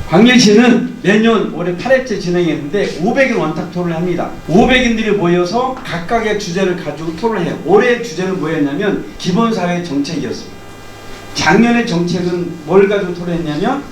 광명시는 매년 올해 8회째 진행했는데 500인 원탁 토론을 합니다. 500인들이 모여서 각각의 주제를 가지고 토론을 해요. 올해의 주제는 뭐였냐면 기본사회 정책이었습니다. 작년의 정책은 뭘 가지고 토론했냐면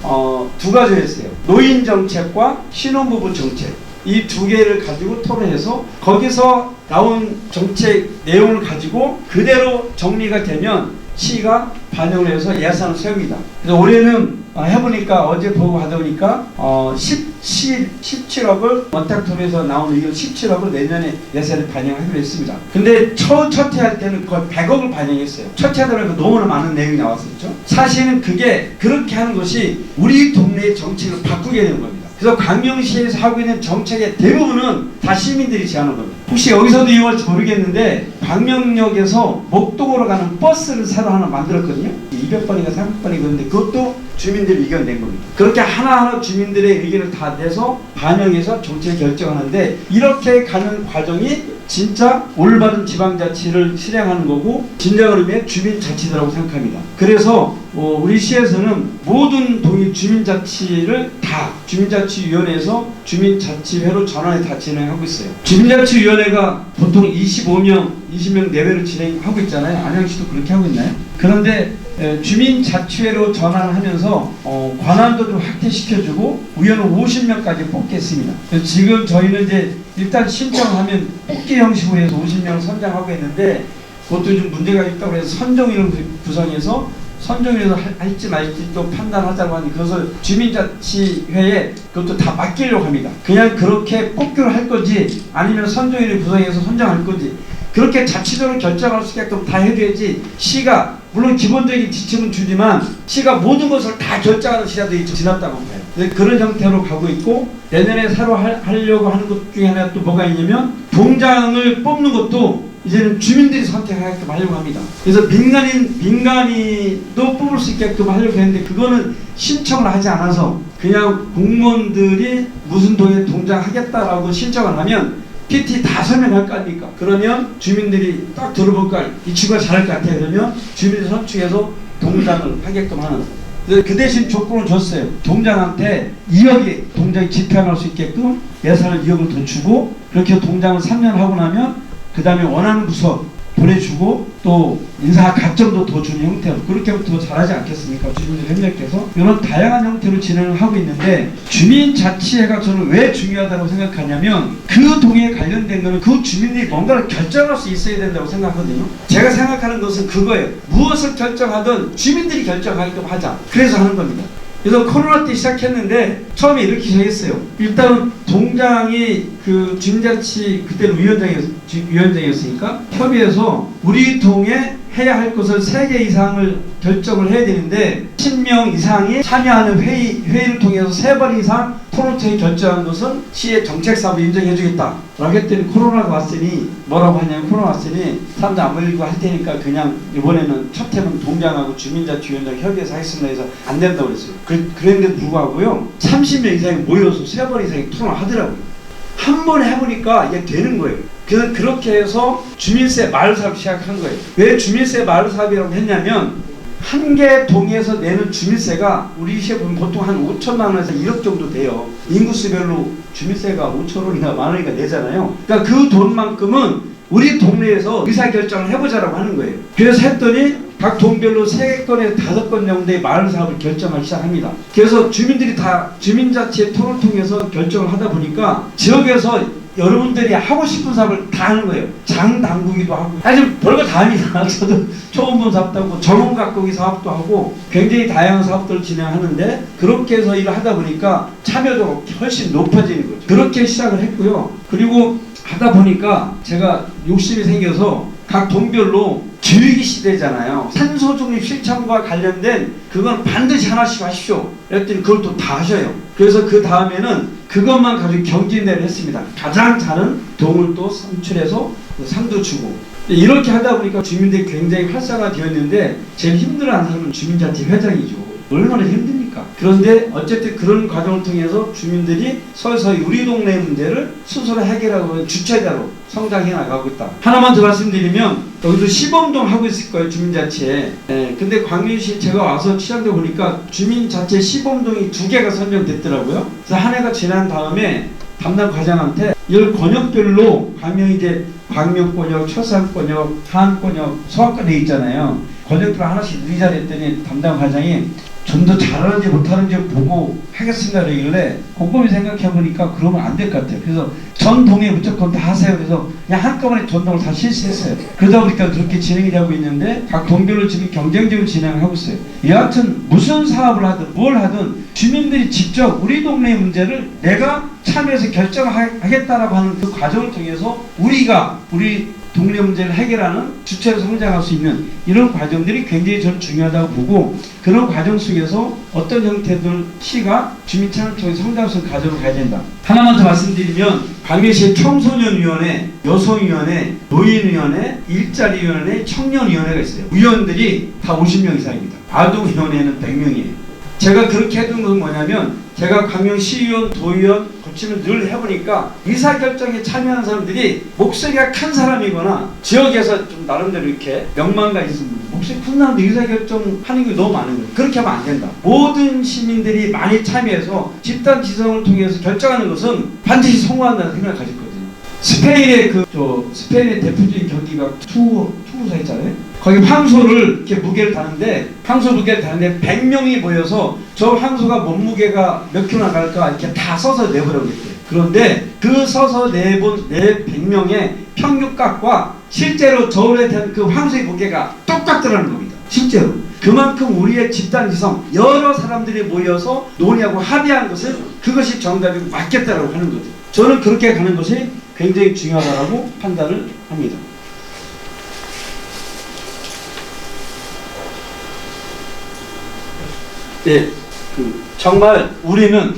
두 가지였어요. 노인 정책과 신혼부부 정책. 이 두 개를 가지고 토론해서 거기서 나온 정책 내용을 가지고 그대로 정리가 되면 시가 반영을 해서 예산을 세웁니다. 그래서 올해는 해보니까 어제 보고 하다 보니까 17억을 원탁토론에서 나온 의견 17억을 내년에 예산에 반영하기로 했습니다. 근데 첫 해 할 때는 거의 100억을 반영했어요. 첫 해 하다 보니까 너무나 많은 내용이 나왔었죠. 사실은 그게 그렇게 하는 것이 우리 동네의 정책을 바꾸게 되는 겁니다. 그래서 광명시에서 하고 있는 정책의 대부분은 다 시민들이 제안한 겁니다. 혹시 여기서도 이용할지 모르겠는데 광명역에서 목동으로 가는 버스를 새로 하나 만들었거든요. 200번인가 300번이 그런데 그것도 주민들이 의견 낸 겁니다. 그렇게 하나하나 주민들의 의견을 다 내서 반영해서 정책을 결정하는데 이렇게 가는 과정이 진짜 올바른 지방자치를 실행하는 거고 진정한 의미의 주민자치라고 생각합니다. 그래서 우리 시에서는 모든 동의 주민자치를 다 주민자치위원회에서 주민자치회로 전환해 다 진행하고 있어요. 주민자치위원회가 보통 20명 내외로 진행하고 있잖아요. 안양시도 그렇게 하고 있나요? 그런데 주민자치회로 전환하면서 권한도 좀 확대시켜주고 위원은 50명까지 뽑겠습니다. 지금 저희는 이제 일단 신청하면 뽑기 형식으로 해서 50명을 선정하고 있는데 그것도 좀 문제가 있다고 해서 선정위를 구성해서 선정위에서 할지 말지 또 판단하자고 하니 그것을 주민자치회에 그것도 다 맡기려고 합니다. 그냥 그렇게 뽑기로 할 거지 아니면 선정위를 구성해서 선정할 거지 그렇게 자치적으로 결정할 수 있게끔 다 해줘야지 시가 물론 기본적인 지침은 주지만 시가 모든 것을 다 결정하는 시간들이 지났다고 봐요. 그런 형태로 가고 있고 내년에 새로 하려고 하는 것 중에 하나 또 뭐가 있냐면 동장을 뽑는 것도 이제는 주민들이 선택하게끔 하려고 합니다. 그래서 민간인도 뽑을 수 있게끔 하려고 했는데 그거는 신청을 하지 않아서 그냥 공무원들이 무슨 동에 동장하겠다라고 신청을 하면 PT 다 설명할 거 아닙니까? 그러면 주민들이 딱 들어볼까 이 친구가 잘할 것 같아요. 그러면 주민들 선출해서 동장을 하게끔 하는. 그 대신 조건을 줬어요. 동장한테 2억이 동장이 집행할 수 있게끔 예산을 2억을 더 주고 그렇게 동장을 3년 하고 나면 그 다음에 원하는 부서 보내주고 또 인사 각점도 더 주는 형태로 그렇게 하면 더 잘하지 않겠습니까? 주민들 협력해서 이런 다양한 형태로 진행을 하고 있는데 주민자치회가 저는 왜 중요하다고 생각하냐면 그 동에 관련된 거는 그 주민들이 뭔가를 결정할 수 있어야 된다고 생각하거든요. 제가 생각하는 것은 그거예요. 무엇을 결정하든 주민들이 결정하게끔 하자. 그래서 하는 겁니다. 그래서 코로나 때 시작했는데 처음에 이렇게 시작했어요. 일단은 동장이 그 주민자치 그때는 위원장이었으니까 협의해서 우리 동에 해야 할 것을 3개 이상을 결정을 해야 되는데 10명 이상이 참여하는 회의를 통해서 3번 이상 토론체에 결정한 것은 시의 정책사업을 인정해 주겠다 라고 했더니 코로나가 왔으니 뭐라고 하냐면 코로나 왔으니 사람들 안 몰리고 할 테니까 그냥 이번에는 첫 해는 동장하고 주민자치위원장 협의해서 하겠습니다 해서 안 된다고 그랬어요. 그랬는데도 불구하고요 30명 이상이 모여서 3번 이상이 토론을 하더라고요. 한 번에 해보니까 이게 되는 거예요. 그래서 그렇게 해서 주민세 마을 사업 시작한 거예요. 왜 주민세 마을 사업이라고 했냐면 한 개 동에서 내는 주민세가 우리 시에 보면 보통 한 5천만 원에서 1억 정도 돼요. 인구수별로 주민세가 5천 원이나 만 원이나 내잖아요. 그러니까 그 돈만큼은 우리 동네에서 의사결정을 해보자라고 하는 거예요. 그래서 했더니 각 동별로 3건에서 5건 정도의 마을 사업을 결정하기 시작합니다. 그래서 주민들이 다 주민자치의 토론을 통해서 결정을 하다 보니까 지역에서 여러분들이 하고 싶은 사업을 다 하는 거예요. 장당구기도 하고 아주 별거 다 합니다. 저도 초원본 사업도 하고 정원가꾸기 사업도 하고 굉장히 다양한 사업들을 진행하는데 그렇게 해서 일을 하다 보니까 참여도가 훨씬 높아지는 거죠. 그렇게 시작을 했고요. 그리고 하다 보니까 제가 욕심이 생겨서 각 동별로 교육이 시대잖아요. 산소중립 실천과 관련된 그건 반드시 하나씩 하십시오. 그랬더니 그걸 또 다 하셔요. 그래서 그 다음에는 그것만 가지고 경진대를 했습니다. 가장 잘하는 동을 또 선출해서 상도 주고 이렇게 하다 보니까 주민들이 굉장히 활성화되었는데 제일 힘들어하는 사람은 주민자치 회장이죠. 얼마나 힘듭니까? 그런데 어쨌든 그런 과정을 통해서 주민들이 서서히 우리 동네 문제를 스스로 해결하고 주체자로 성장해 나가고 있다. 하나만 더 말씀드리면 여기도 시범동 하고 있을 거예요, 주민자치에. 근데 광주시 제가 와서 취재해 보니까 주민자치 시범동이 2개가 선정됐더라고요. 그래서 한 해가 지난 다음에 담당 과장한테 이걸 권역별로 광명이 이제 광명권역, 철산권역, 하안권역, 서학권 돼 있잖아요. 권역별로 하나씩 의자랬더니 담당 과장이 좀 더 잘하는지 못하는지 보고 하겠습니다 그러길래 곰곰이 생각해 보니까 그러면 안 될 것 같아요. 그래서 전 동에 무조건 다 하세요. 그래서 그냥 한꺼번에 전동을 다 실시했어요. 그러다 보니까 그렇게 진행이 되고 있는데 각 동별로 지금 경쟁적으로 진행하고 있어요. 여하튼 무슨 사업을 하든 뭘 하든 주민들이 직접 우리 동네 문제를 내가 참여해서 결정하겠다라고 하는 그 과정을 통해서 우리 동네 문제를 해결하는 주체로 성장할 수 있는 이런 과정들이 굉장히 저는 중요하다고 보고 그런 과정 속에서 어떤 형태들 시가 주민참여를 통해 성장할 수 있는 과정을 가야 된다. 하나만 더 말씀드리면 광주시의 청소년위원회, 여성위원회, 노인위원회, 일자리위원회, 청년위원회가 있어요. 위원들이 다 50명 이상입니다. 아동위원회는 100명이에요. 제가 그렇게 해둔 건 뭐냐면 제가 광명시의원, 도의원 고치를 늘 해보니까 의사결정에 참여하는 사람들이 목소리가 큰 사람이거나 지역에서 좀 나름대로 이렇게 명망가 있는 분들 목소리 큰 사람들 의사결정하는 게 너무 많은 거예요. 그렇게 하면 안 된다. 모든 시민들이 많이 참여해서 집단 지성을 통해서 결정하는 것은 반드시 성공한다는 생각을 가졌거든요. 스페인의 대표적인 경기가 투구사 있잖아요. 거기 황소를 이렇게 무게를 다는데 황소 무게를 다는데 100명이 모여서 저 황소가 몸무게가 몇 킬로 나갈까 이렇게 다 써서 내보라고 했대요. 그런데 그 써서 내본 100명의 평균값과 실제로 저울에 대한 그 황소의 무게가 똑같더라는 겁니다. 실제로. 그만큼 우리의 집단지성 여러 사람들이 모여서 논의하고 합의한 것은 그것이 정답이고 맞겠다라고 하는 거죠. 저는 그렇게 가는 것이 굉장히 중요하다고 판단을 합니다. 네, 정말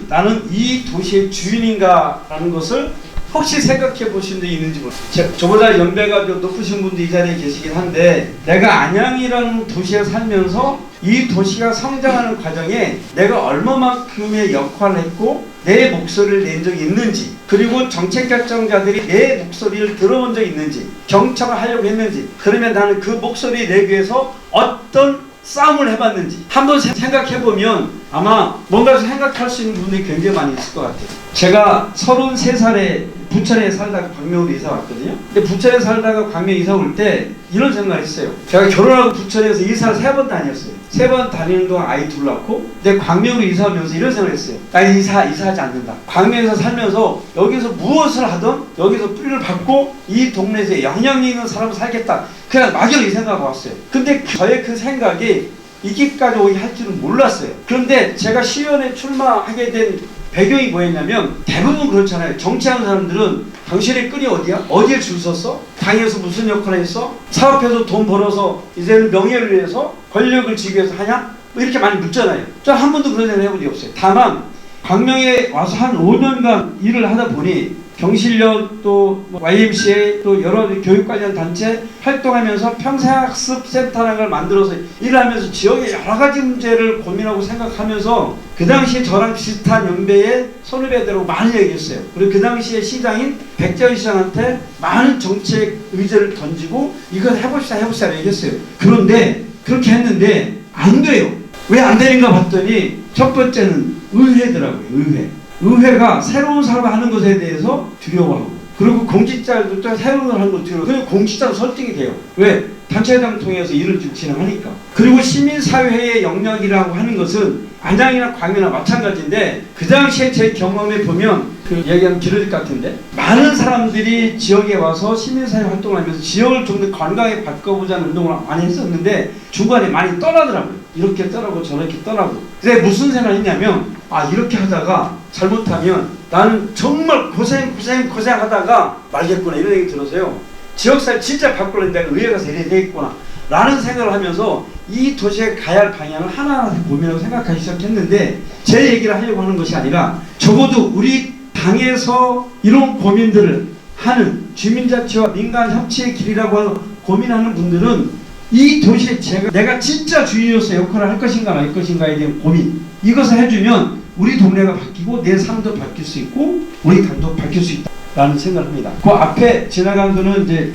나는 이 도시의 주인인가라는 것을 혹시 생각해 보신 적이 있는지 모르겠어요. 저보다 연배가 좀 높으신 분도 이 자리에 계시긴 한데 내가 안양이라는 도시에 살면서 이 도시가 성장하는 과정에 내가 얼마만큼의 역할을 했고 내 목소리를 낸 적이 있는지 그리고 정책 결정자들이 내 목소리를 들어본 적이 있는지 경청을 하려고 했는지 그러면 나는 그 목소리를 내기 위해서 어떤 싸움을 해봤는지 한번 생각해보면 아마 뭔가 생각할 수 있는 분들이 굉장히 많이 있을 것 같아요. 제가 33살에 부천에 살다가 광명으로 이사 왔거든요. 근데 부천에 살다가 광명 이사 올 때 이런 생각을 했어요. 제가 결혼하고 부천에서 이사를 3번 다녔어요. 3번 다니는 동안 아이 둘 낳고 근데 광명으로 이사 오면서 이런 생각을 했어요. 나 이사하지 않는다. 광명에서 살면서 여기서 무엇을 하든 여기서 뿌리를 받고 이 동네에서 영향력 있는 사람으로 살겠다. 그냥 막연히 이 생각하고 왔어요. 근데 저의 그 생각이 이기까지 오게 할 줄은 몰랐어요. 그런데 제가 시의원에 출마하게 된 배경이 뭐였냐면 대부분 그렇잖아요. 정치하는 사람들은 당신의 끈이 어디야? 어디에 줄 섰어? 당에서 무슨 역할을 했어? 사업해서 돈 벌어서 이제는 명예를 위해서 권력을 지기 위해서 하냐? 뭐 이렇게 많이 묻잖아요. 저는 한 번도 그런 생각 해본 적이 없어요. 다만 광명에 와서 한 5년간 일을 하다 보니 경실련 또 YMCA 또 여러 교육 관련 단체 활동하면서 평생학습센터라는 걸 만들어서 일을 하면서 지역의 여러 가지 문제를 고민하고 생각하면서 그 당시에 저랑 비슷한 연배의 선후배들하고 많이 얘기했어요. 그리고 그 당시에 시장인 백재현 시장한테 많은 정책 의제를 던지고 이걸 해봅시다 얘기했어요. 그런데 그렇게 했는데 안 돼요. 왜 안 되는가 봤더니 첫 번째는 의회더라고요. 의회가 새로운 사람을 하는 것에 대해서 두려워하고 그리고 공직자들도 또 새로운 걸 하는 걸 두려워하고 그리고 공직자로 설득이 돼요. 왜? 단체장 통해서 일을 진행하니까. 그리고 시민사회의 영역이라고 하는 것은 안양이나 광명이나 마찬가지인데 그 당시에 제 경험에 보면 그 얘기하면 길어질 것 같은데 많은 사람들이 지역에 와서 시민사회 활동을 하면서 지역을 좀 더 건강하게 바꿔보자는 운동을 많이 했었는데 중간에 많이 떠나더라고요. 이렇게 떠나고 저렇게 떠나고. 근데 무슨 생각을 했냐면 이렇게 하다가 잘못하면 나는 정말 고생하다가 말겠구나 이런 얘기 들어서요. 지역사회 진짜 바꾸려는데 내가 의회 가서 이래야 되겠구나 라는 생각을 하면서 이 도시에 가야 할 방향을 하나하나 고민하고 생각하기 시작했는데 제 얘기를 하려고 하는 것이 아니라 적어도 우리 당에서 이런 고민들을 하는 주민자치와 민간협치의 길이라고 고민하는 분들은 이 도시에 내가 진짜 주인으로서 역할을 할 것인가 말 것인가에 대한 고민, 이것을 해주면 우리 동네가 바뀌고 내 삶도 바뀔 수 있고 우리 당도 바뀔 수 있다라는 생각을 합니다. 그 앞에 지나간 거는 이제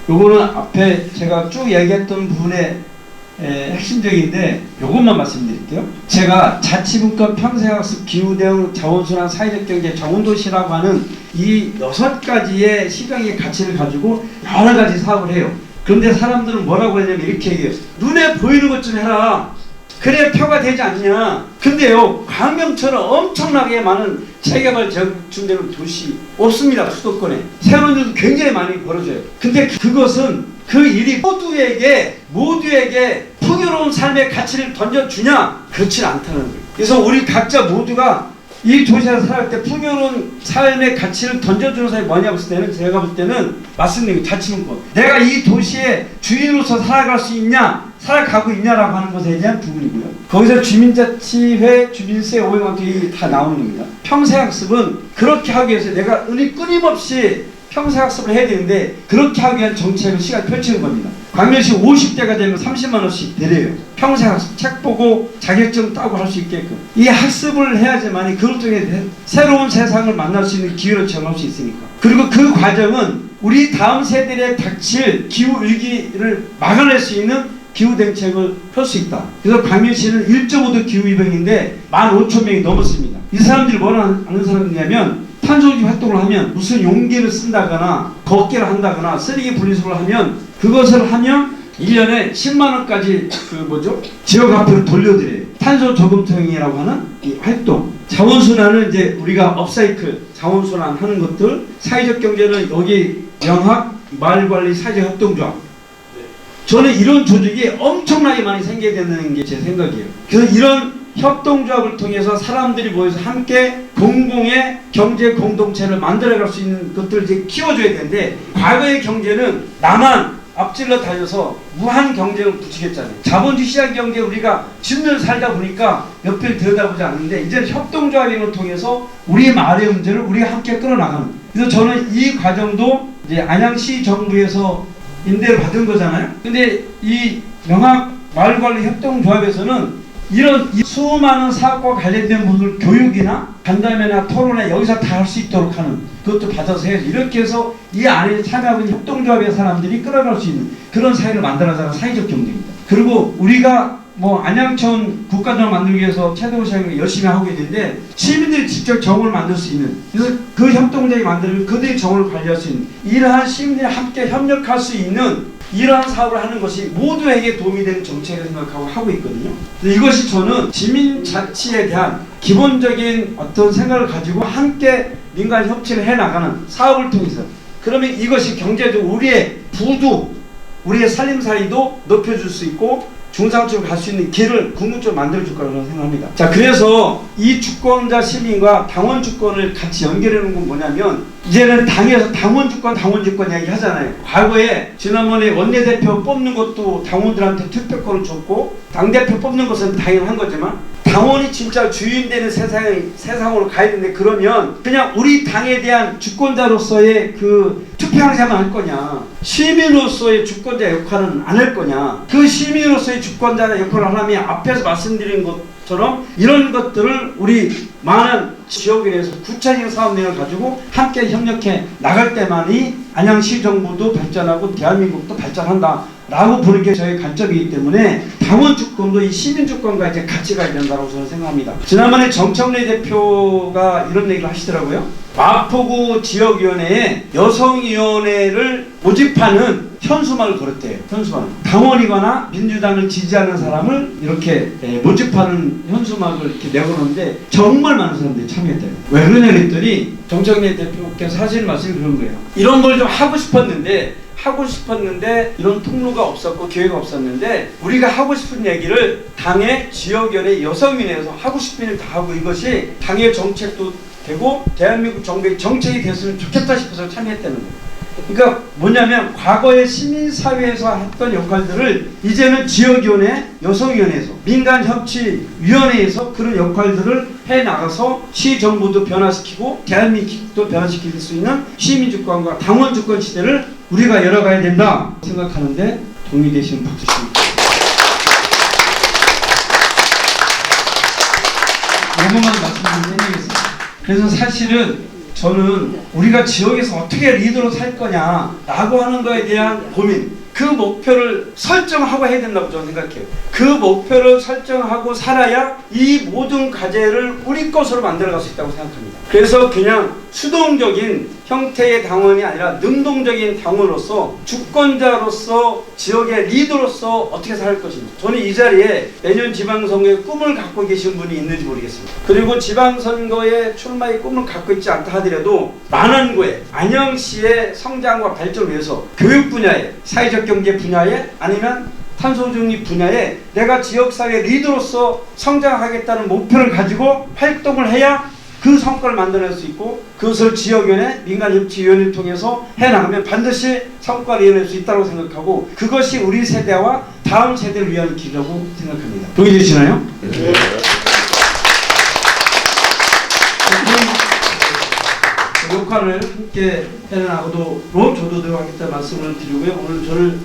요거는 앞에 제가 쭉 얘기했던 부분의 핵심적인데 요것만 말씀드릴게요. 제가 자치분권 평생학습 기후대응 자원순환 사회적 경제 정원도시라고 하는 이 6가지의 시장의 가치를 가지고 여러 가지 사업을 해요. 그런데 사람들은 뭐라고 하냐면 이렇게 얘기해요. 눈에 보이는 것 좀 해라. 그래야 표가 되지 않냐. 근데요, 광명처럼 엄청나게 많은 재개발 준비되는 도시 없습니다. 수도권에. 새로운 일도 굉장히 많이 벌어져요. 근데 그것은 그 일이 모두에게 풍요로운 삶의 가치를 던져주냐? 그렇진 않다는 거예요. 그래서 우리 각자 모두가 이 도시에서 살아갈 때 풍요로운 삶의 가치를 던져주는 사람이 뭐냐고 했을 때는 제가 볼 때는 말씀드린 자치분권. 내가 이 도시의 주인으로서 살아갈 수 있냐? 살아가고 있냐라고 하는 것에 대한 부분이고요. 거기서 주민자치회, 주민세, 오행왕국이 다 나오는 겁니다. 평생학습은 그렇게 하기 위해서 내가 끊임없이 평생학습을 해야 되는데 그렇게 하기 위한 정책을 시간을 펼치는 겁니다. 광명시 50대가 되면 30만 원씩 드려요. 평생학습 책 보고 자격증 따고 할 수 있게끔. 이 학습을 해야지만 그것 통해 새로운 세상을 만날 수 있는 기회를 제공할 수 있으니까. 그리고 그 과정은 우리 다음 세대에 닥칠 기후위기를 막아낼 수 있는 기후대책을 펼 수 있다. 그래서 광명시는 1.5도 기후위병인데 15,000명이 넘었습니다. 이 사람들이 뭐라 하는 사람이냐면 탄소중립 활동을 하면 무슨 용기를 쓴다거나 걷기를 한다거나 쓰레기 분리수거를 하면 그것을 하면 1년에 10만원까지 지역 화폐를 돌려드려요. 탄소 저금통이라고 하는 이 활동. 자원순환은 이제 우리가 업사이클, 자원순환 하는 것들. 사회적 경제는 여기 영학, 마을관리, 사회적 협동조합. 저는 이런 조직이 엄청나게 많이 생겨야 된다는 게 제 생각이에요. 그래서 이런 협동조합을 통해서 사람들이 모여서 함께 공공의 경제 공동체를 만들어갈 수 있는 것들을 이제 키워줘야 되는데 과거의 경제는 나만 앞질러 달려서 무한 경쟁을 부추겼잖아요. 자본주의 시장 경제 우리가 10년 살다 보니까 옆을 들여다보지 않는데 이제는 협동조합을 통해서 우리 마을의 문제를 우리가 함께 끌어나가는. 그래서 저는 이 과정도 이제 안양시 정부에서 임대를 받은 거잖아요. 근데 이 영학 마을관리 협동조합에서는 이런 수많은 사업과 관련된 부분을 교육이나 간담회나 토론회 여기서 다 할 수 있도록 하는 그것도 받아서 해야지. 이렇게 해서 이 안에 참여하고 있는 협동조합의 사람들이 끌어갈 수 있는 그런 사회를 만들어가는 사회적 경제입니다. 그리고 우리가 안양천 국가정을 만들기 위해서 최대호시장이 열심히 하고 있는데 시민들이 직접 정을 만들 수 있는, 그래서 그 협동조합이 만들면 그들이 정을 관리할 수 있는, 이러한 시민들이 함께 협력할 수 있는 이러한 사업을 하는 것이 모두에게 도움이 되는 정책을 생각하고 하고 있거든요. 이것이 저는 시민자치에 대한 기본적인 어떤 생각을 가지고 함께 민간 협치를 해나가는 사업을 통해서, 그러면 이것이 경제적으로 우리의 부도, 우리의 살림살이도 높여줄 수 있고 중상층으로 갈 수 있는 길을 궁극적으로 만들어줄 거라고 생각합니다. 자, 그래서 이 주권자 시민과 당원 주권을 같이 연결해 놓은 건 뭐냐면, 이제는 당에서 당원 주권 이야기 하잖아요. 과거에 지난번에 원내대표 뽑는 것도 당원들한테 투표권을 줬고 당대표 뽑는 것은 당연한 거지만 당원이 진짜 주인 되는 세상으로 가야 되는데, 그러면 그냥 우리 당에 대한 주권자로서의 그 투표하자만 할 거냐, 시민으로서의 주권자 역할은 안 할 거냐. 그 시민으로서의 주권자 역할을 하려면 앞에서 말씀드린 것처럼 이런 것들을 우리 많은 지역에 대해서 구체적인 사업 내용을 가지고 함께 협력해 나갈 때만이 안양시 정부도 발전하고 대한민국도 발전한다 라고 보는 게 저의 관점이기 때문에 당원 주권도 이 시민 주권과 이제 같이 가야 된다고 저는 생각합니다. 지난번에 정청래 대표가 이런 얘기를 하시더라고요. 마포구 지역위원회에 여성위원회를 모집하는 현수막을 걸었대요. 현수막. 당원이거나 민주당을 지지하는 사람을 이렇게 모집하는 현수막을 이렇게 내걸었는데 정말 많은 사람들이 참여했대요. 왜 그러냐 그랬더니 정청래 대표께서 하시는 말씀이 그런 거예요. 이런 걸 좀 하고 싶었는데 이런 통로가 없었고 기회가 없었는데 우리가 하고 싶은 얘기를 당의 지역위원회 여성위원회에서 하고 싶은 일 다 하고, 이것이 당의 정책도 되고 대한민국 정부의 정책이 됐으면 좋겠다 싶어서 참여했다는 거예요. 그러니까 뭐냐면 과거의 시민사회에서 했던 역할들을 이제는 지역위원회, 여성위원회에서, 민간협치위원회에서 그런 역할들을 해나가서 시정부도 변화시키고 대한민국도 변화시킬 수 있는 시민주권과 당원주권 시대를 우리가 열어가야 된다 생각하는데, 동의되시면 박수 주시면 이것만 말씀드리겠습니다. 그래서 사실은 저는 우리가 지역에서 어떻게 리더로 살 거냐라고 하는 거에 대한 고민, 그 목표를 설정하고 해야 된다고 저는 생각해요. 그 목표를 설정하고 살아야 이 모든 과제를 우리 것으로 만들어갈 수 있다고 생각합니다. 그래서 그냥 수동적인 형태의 당원이 아니라 능동적인 당원으로서 주권자로서 지역의 리더로서 어떻게 살 것인지, 저는 이 자리에 내년 지방선거에 꿈을 갖고 계신 분이 있는지 모르겠습니다. 그리고 지방선거에 출마의 꿈을 갖고 있지 않다 하더라도 만안구에 안양시의 성장과 발전을 위해서 교육 분야에, 사회적 경제 분야에, 아니면 탄소중립 분야에 내가 지역사회 리더로서 성장하겠다는 목표를 가지고 활동을 해야 그 성과를 만들어낼 수 있고, 그것을 지역위원회, 민간협치위원회를 통해서 해나가면 반드시 성과를 이뤄낼 수 있다고 생각하고, 그것이 우리 세대와 다음 세대를 위한 길이라고 생각합니다. 동의해 주시나요? 네. 그 역할을 함께 해나가도록 조도록 하겠다는 말씀을 드리고요. 오늘 저를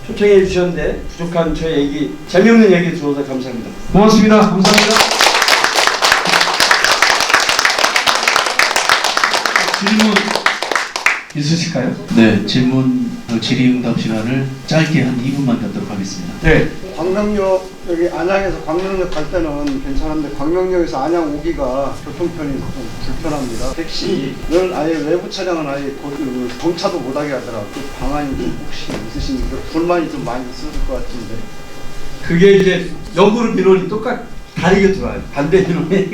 초청해 주셨는데 부족한 저의 얘기, 재미없는 얘기 주셔서 감사합니다. 고맙습니다. 감사합니다. 질문 있으실까요? 네, 질문 질의응답 시간을 짧게 한 2분만 갖도록 하겠습니다. 네. 광명역, 여기 안양에서 광명역 갈 때는 괜찮은데 광명역에서 안양 오기가 교통편이 좀 불편합니다. 택시를 아예 외부 차량은 아예 정차도 못하게 하더라고요. 그 방안이 좀 혹시 있으십니까? 불만이 좀 많이 있을 것 같은데. 그게 이제 역으로 민원이 다르게 들어와요. 반대 민원이.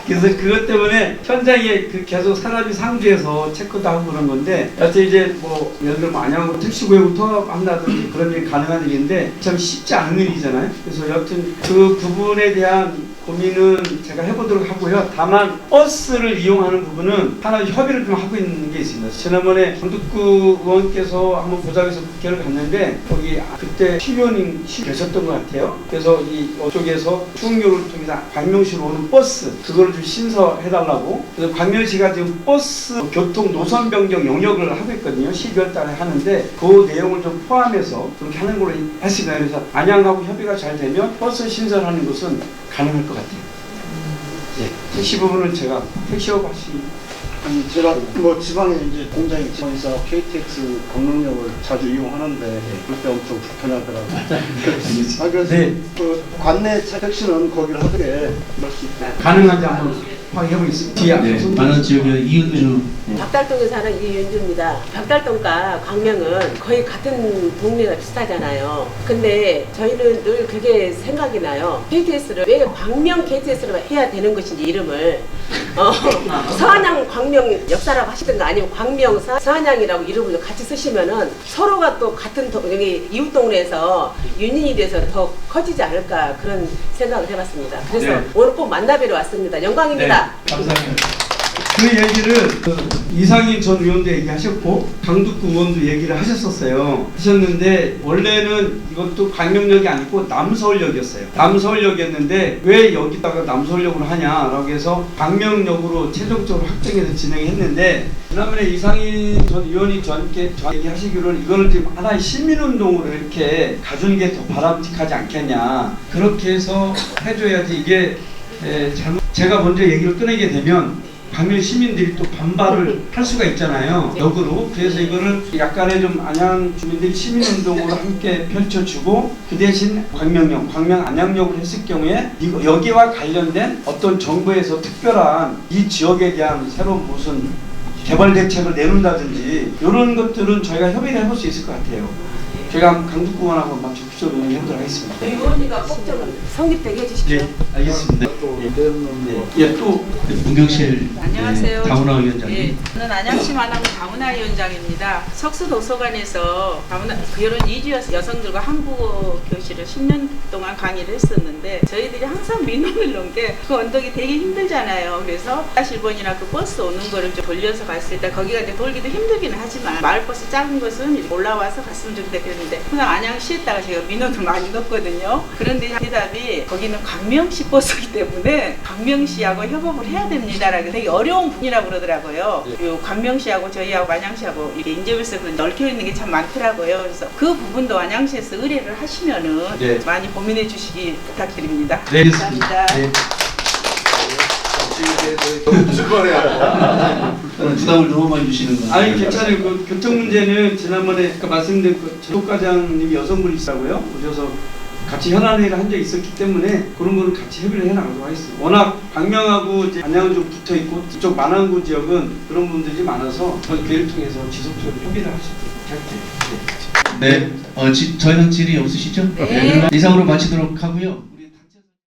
그래서 그것 때문에 현장에 계속 사람이 상주해서 체크도 하고 그런 건데, 여튼 이제 뭐 예를 들면 안양으로 택시 구역부터 한다든지 그런 일이 가능한 일인데 참 쉽지 않은 일이잖아요. 그래서 여튼 그 부분에 대한 고민은 제가 해보도록 하고요. 다만 버스를 이용하는 부분은 하나 협의를 좀 하고 있는 게 있습니다. 지난번에 강북구 의원께서 한번 보자에서 국회를 갔는데 거기 그때 시의원님 계셨던 것 같아요. 그래서 이쪽에서 충교를 통해서 광명시로 오는 버스 그거를 좀 신설해달라고. 그래서 광명시가 지금 버스 교통 노선 변경 영역을 하고 있거든요. 12월 달에 하는데 그 내용을 좀 포함해서 그렇게 하는 걸로 했습니다. 그래서 안양하고 협의가 잘 되면 버스 신설하는 것은 가능할 것 같아요. 예, 택시 부분은 제가 택시업 아니 제가 뭐 지방에 이제 공장이 지방에서 KTX 광명역을 자주 이용하는데 그때 엄청 불편하더라고요. 그래서 네. 그 관내 차 택시는 거기를 하게 그럴 수 있다. 가능한지 한번 확인해보겠습니다. 네, 많은 지역의 이은주. 벽달동에 사는 이윤주입니다. 벽달동과 광명은 거의 같은 동네가 비슷하잖아요. 근데 저희는 늘 그게 생각이 나요. KTX를 왜 광명 KTX로 해야 되는 것인지 이름을 서안양 광명 역사라고 하시든가 아니면 광명 서안양이라고 이름을 같이 쓰시면은 서로가 또 같은 여기 이웃 동네에서 유닛이 돼서 더 커지지 않을까 그런 생각을 해봤습니다. 그래서 네. 오늘 꼭 만나뵈러 왔습니다. 영광입니다. 네, 감사합니다. 그 얘기를 이상인 전 의원도 얘기하셨고 강북구 의원도 얘기를 하셨는데 원래는 이것도 광명역이 아니고 남서울역이었어요. 남서울역이었는데 왜 여기다가 남서울역으로 하냐라고 해서 광명역으로 최종적으로 확정해서 진행했는데, 지난번에 이상인 전 의원이 저한테 얘기하시기로는 이거는 지금 하나의 시민운동으로 이렇게 가주는 게 더 바람직하지 않겠냐, 그렇게 해서 해줘야지 이게 잘못, 제가 먼저 얘기를 꺼내게 되면 광명 시민들이 또 반발을 할 수가 있잖아요, 역으로. 그래서 이거를 약간의 좀 안양 주민들이 시민운동으로 함께 펼쳐주고 그 대신 광명역, 광명 안양역을 했을 경우에 이거 여기와 관련된 어떤 정부에서 특별한 이 지역에 대한 새로운 무슨 개발 대책을 내놓는다든지 이런 것들은 저희가 협의를 해볼 수 있을 것 같아요. 제가 강북구 의원하고 한번 적극적으로 해보도록 하겠습니다. 의원님과 꼭 좀 성립되게 해주십시오. 네, 알겠습니다. 또 문경실 안녕하세요. 다문화 위원장님. 예, 저는 안양시 만화부 다문화 위원장입니다. 석수도서관에서 그런 이주 여성들과 한국어 교실을 10년 동안 강의를 했었는데 저희들이 항상 민원을 넣은 게 그 언덕이 되게 힘들잖아요. 그래서 1번이나 그 버스 오는 거를 좀 돌려서 갔을 때 거기가 이제 돌기도 힘들기는 하지만 마을버스 작은 것은 올라와서 갔으면 좋겠다 그랬는데 항상 안양시에다가 제가 민원을 많이 넣었거든요. 그런데 대답이 거기는 광명시 버스이기 때문에 광명시하고 협업을 해야 됩니다라고 되게 어려운 분이라고 그러더라고요. 요 광명시하고 저희하고 안양시하고 이렇게 인접해서 얽혀 있는 게 참 많더라고요. 그래서 그 부분도 안양시에서 의뢰를 하시면은 네. 많이 고민해 주시기 부탁드립니다. 네, 감사합니다. 네. 부담을 너무 많이 주시는 거 아니 괜찮아요. 그 교통 문제는 지난번에 아까 말씀드린 그 지도과장님이 여성분이시라고요. 오셔서 같이 현안회의를 한 적이 있었기 때문에 그런 거는 같이 협의를 해나가도록 하겠습니다. 워낙 광명하고 이제 안양은 좀 붙어 있고 이쪽 만안구 지역은 그런 분들이 많아서 그 기회를 통해서 지속적으로 협의를 할 수 있도록 할게요. 네, 저희는 질의 없으시죠? 네. 이상으로 마치도록 하고요.